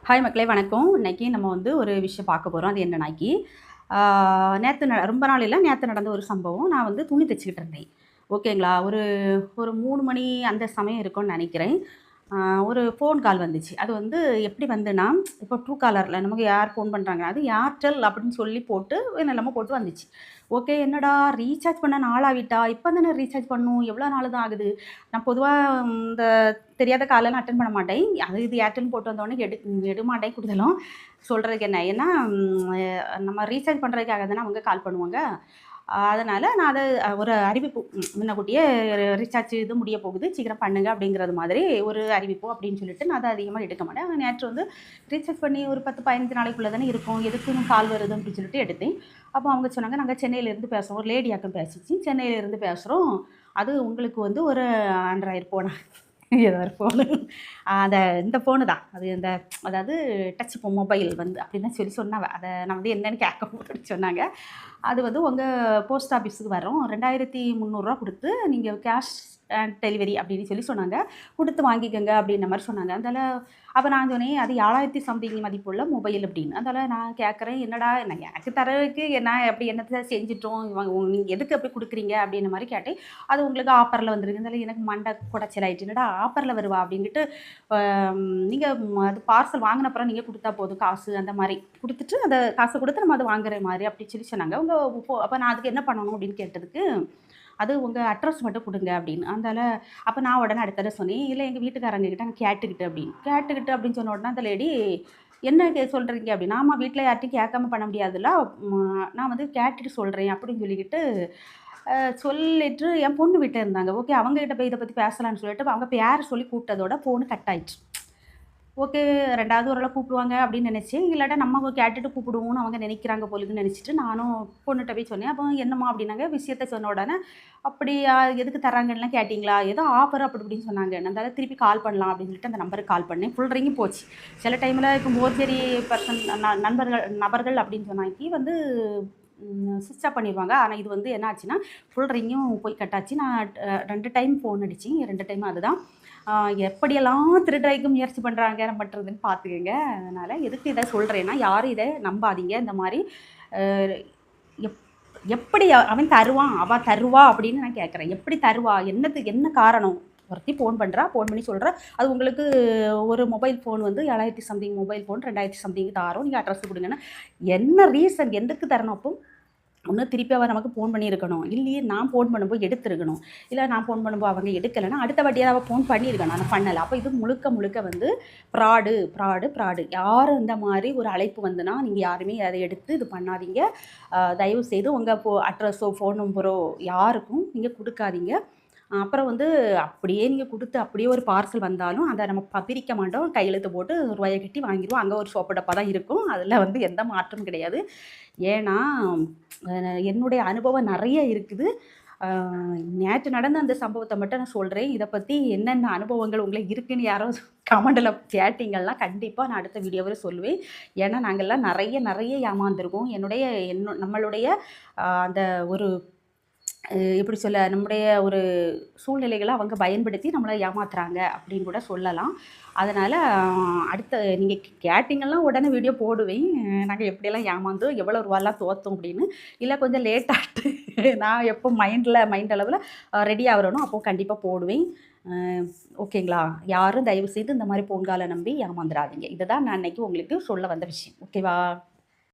Hi மக்களே வணக்கம். இன்னைக்கு நம்ம வந்து ஒரு விஷயம் பார்க்க போறோம். அது என்னன்னாக்கி, ரொம்ப நாள் இல்ல, நேத்து நடந்த ஒரு சம்பவம். நான் வந்து துணி தச்சுக்கிட்டு இருந்தேன். ஓகேங்களா? ஒரு ஒரு 3 மணி அந்த சமயம் இருக்கும்னு நெனைக்கிறேன். ஆ ஒரு ஃபோன் கால் வந்துச்சு. அது வந்து எப்படி வந்துன்னா, இப்போ ட்ரூ காலர்ல நமக்கு யார் ஃபோன் பண்றாங்க, அது ஏர்டெல் அப்படின்னு சொல்லி போட்டு என்னெல்லாமோ போட்டு வந்துச்சு. ஓகே, என்னடா ரீசார்ஜ் பண்ண நாளாவிட்டா? இப்ப தானே ரீசார்ஜ் பண்ணணும். எவ்வளோ நாள் தான் ஆகுது? நான் பொதுவா இந்த தெரியாத காலெல்லாம் அட்டெண்ட் பண்ண மாட்டேன். அது இது ஏர்டெல்ன்னு போட்டு வந்தோனே எடுமாட்டேன். கூடுதலும் சொல்றதுக்கு என்ன, ஏன்னா நம்ம ரீசார்ஜ் பண்ணுறதுக்காக தானே அவங்க கால் பண்ணுவாங்க. அதனால நான் அத ஒரு அறிவிப்பு முன்னக்கூட்டியே ரீசார்ஜ் இது முடிய போகுது, சீக்கிரம் பண்ணுங்க அப்படிங்கிறது மாதிரி ஒரு அறிவிப்பு அப்படின்னு சொல்லிட்டு நான் அத அதிகமா எடுக்க மாட்டேன். நேற்று வந்து ரீசார்ஜ் பண்ணி ஒரு 10, 15 நாளைக்குள்ள தானே இருக்கும். எதுக்குன்னு கால் வருது அப்படின்னு சொல்லிட்டு எடுத்தேன். அப்போ அவங்க சொன்னாங்க, "நாங்க சென்னையிலேருந்து பேசுறோம்." ஒரு லேடியாட்டம் பேசிச்சு. "சென்னையிலேருந்து பேசுறோம். அது உங்களுக்கு வந்து ஒரு ஆண்ட்ராய்டு ஃபோனா?" ஏதோ ஒரு ஃபோனு. அந்த இந்த ஃபோனு தான். அது அதாவது டச் மொபைல் வந்து அப்படின்னு தான் சொல்லி சொன்னாவ. அத நான் வந்து என்னன்னு கேட்கும்போது சொன்னாங்க. அது வந்து உங்க போஸ்ட் ஆஃபீஸுக்கு வரும். ரூ. 2300 குடுத்து நீங்க கேஷ் டெலிவரி அப்படின்னு சொல்லி சொன்னாங்க. குடுத்து வாங்கிக்கங்க அப்படின்ன மாரி சொன்னாங்க. அதால அப்ப நான் சொன்னேன், அது 7000 சம்திங் மதிப்புள்ள மொபைல் அப்படின்னு. அதால நான் கேட்குறேன், என்னடா நான் எனக்கு தர்றதுக்கு நான் அப்படி என்னத்த செஞ்சுட்டோம்? நீங்க எதுக்கு அப்படி குடுக்குறீங்க? அப்படின்ன மாரி கேட்டேன். அது உங்களுக்கு ஆஃபர்ல வந்திருக்கு. அதால எனக்கு மண்டை கொடச்சல் ஆயிட்டு. என்னடா ஆஃபர்ல வருவா? அப்படின்ட்டு நீங்க அது பார்சல் வாங்குன அப்புறம் நீங்க குடுத்தா போதும் காசு அந்த மாரி. குடுத்துட்டு அந்த காச குடுத்து நம்ம அத வாங்குற மாரி அப்படின்னு சொல்லி சொன்னாங்க. அப்ப நான் அதுக்கு என்ன பண்ணணும் அப்படின்னு கேட்டதுக்கு, அது உங்க அட்ரஸ் மட்டும் குடுங்க அப்படின்னு. அதனால அப்ப நான் உடனே அடுத்த தடவ சொன்னேன், இல்ல எங்க வீட்டுக்காரங்க கிட்ட நான் கேட்டுக்கிட்டு அப்படின்னு. கேட்டுக்கிட்டு அப்படின்னு சொன்ன உடனே அந்த லேடி, என்ன சொல்றீங்க அப்படின்னு. ஆமா, வீட்ல யார்ட்டயும் கேட்காம பண்ண முடியாதுல்ல. நான் வந்து கேட்டுட்டு சொல்றேன் அப்படின்னு சொல்லிக்கிட்டு, சொல்லிட்டு என் பொண்ணு வீட்ல இருந்தாங்க. ஓகே, அவங்க கிட்ட போய் இத பத்தி பேசலாம்னு சொல்லிட்டு அவங்க பேர சொல்லி கூப்பிட்டதோட ஃபோனு கட் ஆயிடுச்சு. ஓகே, 2வது ஒரு ஆள கூப்பிடுவாங்க அப்படின்னு நெனச்சேன். இல்லாட்டா நம்ம கேட்டுட்டு கூப்பிடுவோம்னு அவங்க நெனைக்கிறாங்க போலன்னு நெனச்சுட்டு, நானும் பொண்ணுட்ட போய் சொன்னேன். அப்போ என்னம்மா அப்படின்னாங்க. விஷயத்த சொன்ன உடனே, "அப்படியா? எதுக்கு தர்றாங்கன்னுலாம் கேட்டீங்களா? ஏதோ ஆஃபர் அப்படி இப்படின்னு சொன்னாங்க. அதனால திருப்பி கால் பண்ணலாம் அப்படின்னு சொல்லிட்டு அந்த நம்பருக்கு கால் பண்ணேன். ஃபுல் ரிங் போச்சு. சில டைம்ல இப்போ மோர்ஜரி பர்சன் நபர்கள் அப்படின்னு சொன்னாக்கி வந்து ஸ்விட்ச் ஆஃப் பண்ணிருவாங்க. ஆனா இது வந்து என்ன ஆச்சுன்னா, ஃபுல் ரிங்கும் போய் கட் ஆச்சு. நான் 2 டைம் ஃபோன் அடிச்சேன். 2 டைம் அதுதான். ஆ எப்படியெல்லாம் திருடுறதுக்கு முயற்சி பண்றாங்க பண்றதுன்னு பார்த்துக்கங்க. அதனால எதுக்கு இத சொல்றேன்னா, யாரும் இத நம்பாதீங்க. இந்த மாரி அ எப் எப்படி அவன் தருவான், அவ தருவா அப்படின்னு நான் கேட்கிறேன். எப்படி தருவா? என்னத்துக்கு என்ன காரணம்? ஒருத்தி ஃபோன் பண்றா, ஃபோன் பண்ணி சொல்றா, அது உங்களுக்கு ஒரு மொபைல் ஃபோன் வந்து 7000 சம்திங் மொபைல் ஃபோன் 2000 சம்திங் தாரோம். நீங்க அட்ரஸ் குடுங்கன்னா, என்ன ரீசன்? எதுக்கு தரணும் அப்போ? ஒண்ணு திருப்பி அவ நமக்கு ஃபோன் பண்ணியிருக்கணும். இல்லையே நான் ஃபோன் பண்ணும்போது எடுத்திருக்கணும். இல்ல நான் ஃபோன் பண்ணும்போது அவங்க எடுக்கலன்னா, அடுத்த வாட்டியாவது அவ ஃபோன் பண்ணியிருக்கணும். ஆனா பண்ணல. அப்ப இது முழுக்க முழுக்க வந்து ஃப்ராடு. யாரும் இந்த மாரி ஒரு அழைப்பு வந்துன்னா, நீங்க யாருமே அத எடுத்து இது பண்ணாதீங்க. தயவு செய்து உங்க அட்ரஸோ, ஃபோன் நம்பரோ யாருக்கும் நீங்க குடுக்காதீங்க. அப்புறம் வந்து அப்படியே நீங்க குடுத்து அப்படியே ஒரு பார்சல் வந்தாலும், அத நம்ம பிரிக்க மாட்டோம். கையெழுத்து போட்டு ரூவாய கட்டி வாங்கிருவோம். அங்க ஒரு சோப்பு டப்பா தான் இருக்கும். அதுல வந்து எந்த மாற்றமும் கிடையாது. ஏன்னா, என்னுடைய அனுபவம் நெறைய இருக்குது. அ நேற்று நடந்த அந்த சம்பவத்த மட்டும் நான் சொல்றேன். இத பத்தி என்னென்ன அனுபவங்கள் உங்களுக்கு இருக்குன்னு யாரோ கமெண்ட்ல கேட்டீங்கன்னா, கண்டிப்பா நான் அடுத்த வீடியோவில சொல்லுவேன். ஏன்னா, நாங்கலாம் நெறைய ஏமாந்துருக்கோம். நம்மளுடைய அந்த ஒரு எப்படி சொல்ல, நம்முடைய ஒரு சூழ்நிலைகள அவங்க பயன்படுத்தி நம்மள ஏமாத்துறாங்க அப்படின்னு கூட சொல்லலாம். அதனால அடுத்த நீங்க கேட்டீங்கன்னா உடனே வீடியோ போடுவேன். நாங்க எப்படியெல்லாம் ஏமாந்தோம், எவ்வளோ ரூவாலாம் தோத்தோம் அப்படின்னு. இல்ல கொஞ்சம் லேட் ஆட்டு நான் எப்போ மைண்ட் அளவுல ரெடி ஆகுறேனோ அப்போ கண்டிப்பா போடுவேன். அ ஓகேங்களா? யாரும் தயவு செய்து இந்த மாரி பொங்கால நம்பி ஏமாந்துராதீங்க. இதுதான் நான் இன்னைக்கு உங்களுக்கு சொல்ல வந்த விஷயம். ஓகேவா?